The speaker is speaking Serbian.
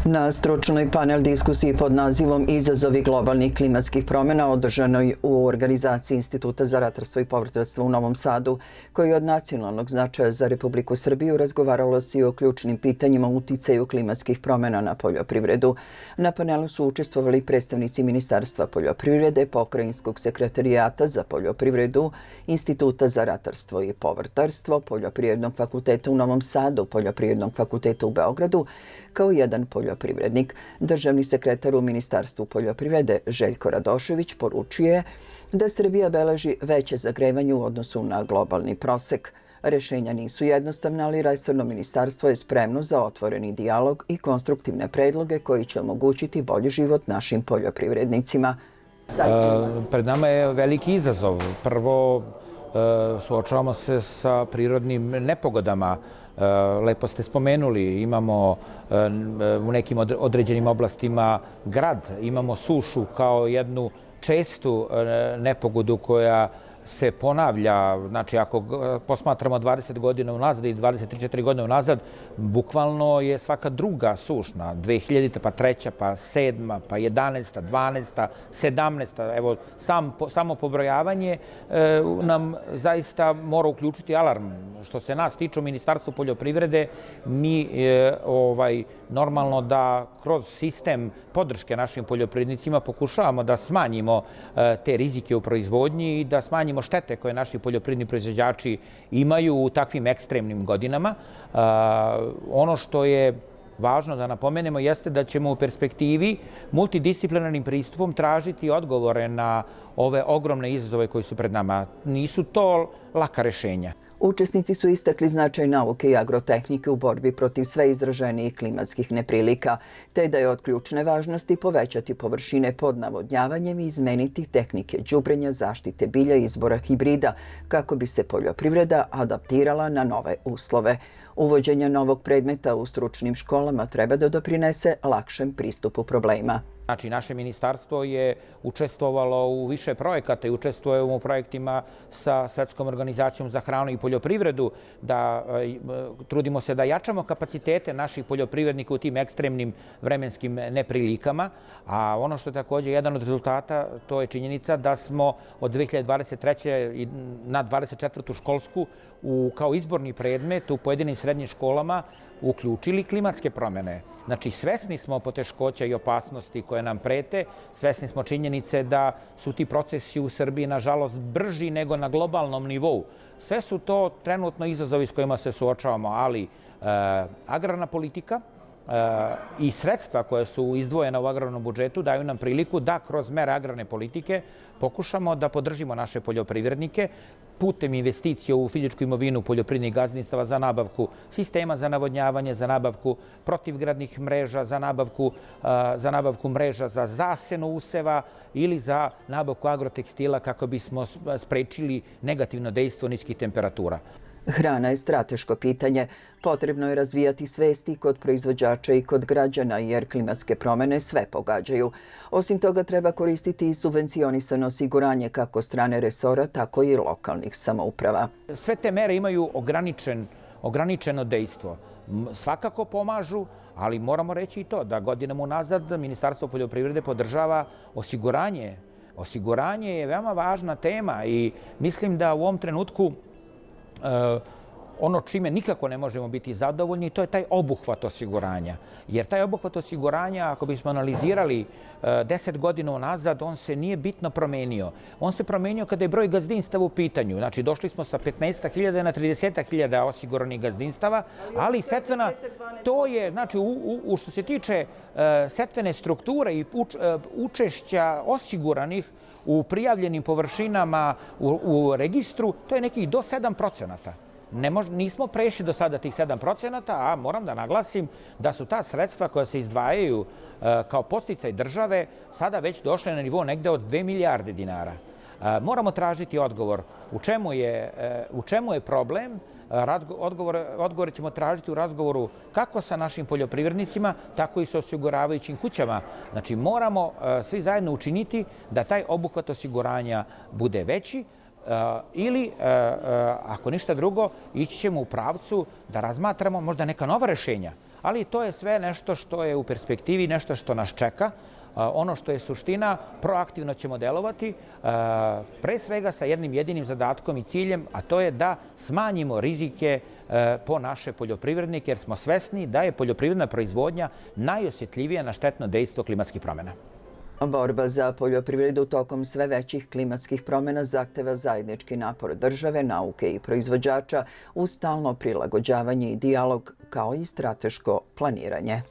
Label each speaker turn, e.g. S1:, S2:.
S1: Na stručnoj panel diskusiji pod nazivom Izazovi globalnih klimatskih promjena održanoj u organizaciji Instituta za ratarstvo i povrtarstvo u Novom Sadu, koji je od nacionalnog značaja za Republiku Srbiju, razgovaralo se i o ključnim pitanjima uticaju klimatskih promjena na poljoprivredu. Na panelu su učestvovali predstavnici Ministarstva poljoprivrede, Pokrajinskog sekretarijata za poljoprivredu, Instituta za ratarstvo i povrtarstvo, Poljoprivrednog fakulteta u Novom Sadu, Poljoprivrednog fakulteta u Beogradu, kao jedan poljoprivrednik. Državni sekretar u Ministarstvu poljoprivrede Željko Radošević poručuje da Srbija beleži veće zagrevanje u odnosu na globalni prosek. Rešenja nisu jednostavna, ali resorno ministarstvo je spremno za otvoreni dijalog i konstruktivne predloge koji će omogućiti bolji život našim poljoprivrednicima.
S2: Pred nama je veliki izazov. Prvo, suočavamo se sa prirodnim nepogodama. Lepo ste spomenuli, imamo u nekim određenim oblastima grad, imamo sušu kao jednu čestu nepogodu koja se ponavlja. Znači, ako posmatramo 20 godina unazad i 23-4 godine unazad, bukvalno je svaka druga sušna. 2000. pa 3. pa 7. pa 11. 12. 17. Evo, samo pobrojavanje nam zaista mora uključiti alarm. Što se nas tiče u Ministarstvu poljoprivrede, mi normalno da kroz sistem podrške našim poljoprivrednicima pokušavamo da smanjimo te rizike u proizvodnji i da smanjimo štete koje naši poljoprivredni proizvođači imaju u takvim ekstremnim godinama. Ono što je važno da napomenemo jeste da ćemo u perspektivi multidisciplinarnim pristupom tražiti odgovore na ove ogromne izazove koji su pred nama. Nisu to laka rešenja.
S1: Učesnici su istakli značaj nauke i agrotehnike u borbi protiv sve izraženijih klimatskih neprilika, te da je od ključne važnosti povećati površine pod navodnjavanjem i izmeniti tehnike đubrenja, zaštite bilja i izbora hibrida, kako bi se poljoprivreda adaptirala na nove uslove. Uvođenje novog predmeta u stručnim školama treba da doprinese lakšem pristupu problema.
S2: Znači, naše ministarstvo je učestvovalo u više projekata i učestvujemo u projektima sa Svetskom organizacijom za hranu i poljoprivredu, da trudimo se da jačamo kapacitete naših poljoprivrednika u tim ekstremnim vremenskim neprilikama. A ono što je također jedan od rezultata, to je činjenica da smo od 2023. na 24. školsku kao izborni predmet u pojedinim srednjim školama uključili klimatske promjene. Znači, svesni smo poteškoća i opasnosti koje nam prete, svesni smo činjenice da su ti procesi u Srbiji, nažalost, brži nego na globalnom nivou. Sve su to trenutno izazovi s kojima se suočavamo, ali agrarna politika i sredstva koja su izdvojena u agrarnom budžetu daju nam priliku da kroz mere agrarne politike pokušamo da podržimo naše poljoprivrednike putem investicija u fizičku imovinu poljoprivrednih gazdinstava za nabavku sistema za navodnjavanje, za nabavku protivgradnih mreža, za nabavku mreža za zasenu useva ili za nabavku agrotekstila kako bismo sprečili negativno dejstvo niskih temperatura.
S1: Hrana je strateško pitanje. Potrebno je razvijati svesti kod proizvođača i kod građana, jer klimatske promjene sve pogađaju. Osim toga, treba koristiti i subvencionisano osiguranje kako strane resora, tako i lokalnih samouprava.
S2: Sve te mere imaju ograničeno dejstvo. Svakako pomažu, ali moramo reći i to da godinama unazad Ministarstvo poljoprivrede podržava osiguranje. Osiguranje je veoma važna tema i mislim da u ovom trenutku ono čime nikako ne možemo biti zadovoljni, to je taj obuhvat osiguranja. Jer taj obuhvat osiguranja, ako bismo analizirali 10 godina unazad, on se nije bitno promenio. On se promenio kada je broj gazdinstava u pitanju. Znači, došli smo sa 15.000 na 30.000 osiguranih gazdinstava, ali setvena, to je, znači, što se tiče setvene strukture i učešća osiguranih u prijavljenim površinama u registru, to je nekih do 7%. Nismo prešli do sada tih 7%, a moram da naglasim da su ta sredstva koja se izdvajaju kao podsticaj države sada već došle na nivo negde od 2 milijarde dinara. Moramo tražiti odgovor u čemu je problem. Odgovore ćemo tražiti u razgovoru kako sa našim poljoprivrednicima, tako i sa osiguravajućim kućama. Znači, moramo svi zajedno učiniti da taj obuhvat osiguranja bude veći, ili, ako ništa drugo, ići ćemo u pravcu da razmatramo možda neka nova rešenja. ali to je sve nešto što je u perspektivi, nešto što nas čeka. Ono što je suština, proaktivno ćemo delovati, pre svega sa jednim jedinim zadatkom i ciljem, a to je da smanjimo rizike po naše poljoprivrednike, jer smo svesni da je poljoprivredna proizvodnja najosjetljivija na štetno dejstvo klimatskih promjena.
S1: Borba za poljoprivredu tokom sve većih klimatskih promjena zahteva zajednički napor države, nauke i proizvođača uz stalno prilagođavanje i dijalog kao i strateško planiranje.